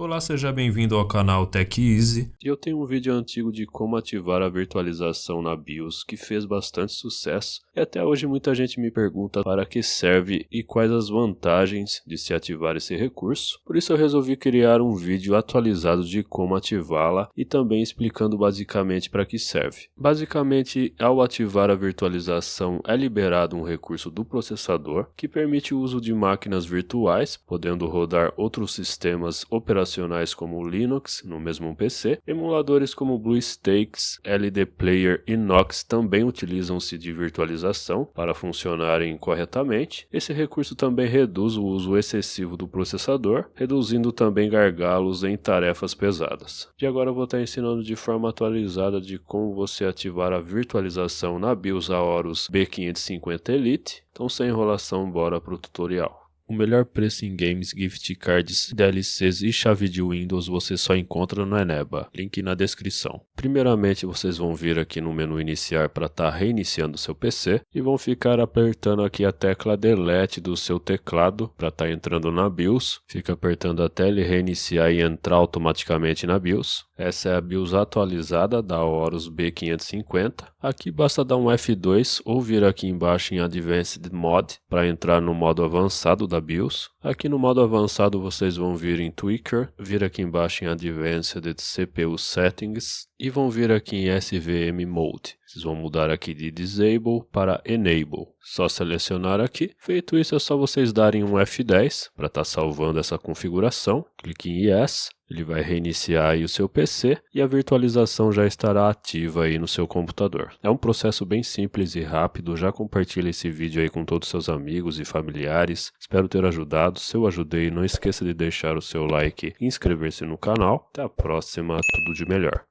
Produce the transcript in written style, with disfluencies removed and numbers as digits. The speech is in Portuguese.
Olá, seja bem-vindo ao canal Tech Easy. Eu tenho um vídeo antigo de como ativar a virtualização na BIOS que fez bastante sucesso e até hoje muita gente me pergunta para que serve e quais as vantagens de se ativar esse recurso. Por isso eu resolvi criar um vídeo atualizado de como ativá-la e também explicando basicamente para que serve. Basicamente, ao ativar a virtualização é liberado um recurso do processador que permite o uso de máquinas virtuais, podendo rodar outros sistemas operacionais como o Linux no mesmo PC. Emuladores como BlueStacks, LD Player e Nox também utilizam-se de virtualização para funcionarem corretamente. Esse recurso também reduz o uso excessivo do processador, reduzindo também gargalos em tarefas pesadas. E agora eu vou estar ensinando de forma atualizada de como você ativar a virtualização na BIOS Aorus B550 Elite. Então, sem enrolação, bora para o tutorial. O melhor preço em games, gift cards, DLCs e chave de Windows você só encontra no Eneba, link na descrição. Primeiramente vocês vão vir aqui no menu iniciar para estar reiniciando seu PC e vão ficar apertando aqui a tecla Delete do seu teclado para estar entrando na BIOS. Fica apertando até ele reiniciar e entrar automaticamente na BIOS. Essa é a BIOS atualizada da Aorus B550. Aqui basta dar um F2 ou vir aqui embaixo em Advanced Mode para entrar no modo avançado da BIOS. Aqui no modo avançado vocês vão vir em Tweaker, vir aqui embaixo em Advanced CPU Settings e vão vir aqui em SVM Mode. Vocês vão mudar aqui de Disable para Enable. Só selecionar aqui. Feito isso é só vocês darem um F10 para estar salvando essa configuração. Clique em Yes. Ele vai reiniciar aí o seu PC e a virtualização já estará ativa aí no seu computador. É um processo bem simples e rápido, já compartilhe esse vídeo aí com todos os seus amigos e familiares. Espero ter ajudado. Se eu ajudei, não esqueça de deixar o seu like e inscrever-se no canal. Até a próxima, tudo de melhor.